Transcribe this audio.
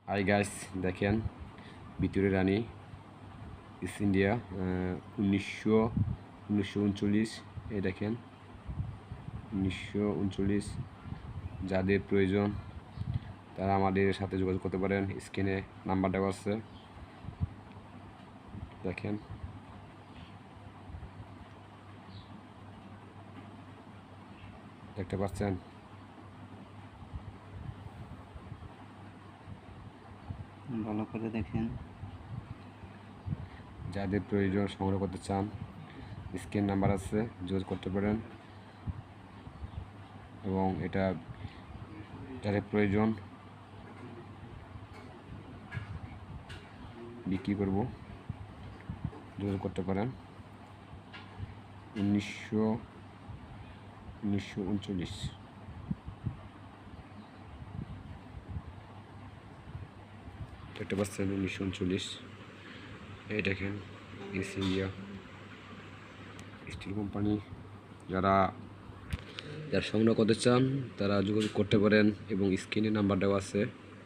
Hi guys, দেখেন ভিতরে রানী east India 1939। এই দেখেন 1939। যাদের প্রয়োজন তারা আমাদের সাথে যোগাযোগ করতে পারেন। স্ক্রিনে নাম্বার দেওয়া আছে, দেখেন। দেখতে পাচ্ছেন? ভালো করে দেখেন। যাদের প্রয়োজন সংগ্রহ করতে চান, স্ক্রিন নাম্বার আছে, যোগাযোগ করতে পারেন। এবং এটা যাদের প্রয়োজন বিক্রি করব, যোগাযোগ করতে পারেন। 1939। দেখতে পাচ্ছেন 1939। এই দেখেন ইস্ট ইন্ডিয়া স্টিল কোম্পানি। যারা সংগ্রহ করতে চান তারা যোগাযোগ করতে পারেন এবং স্ক্রিনে নাম্বার দেওয়া আছে।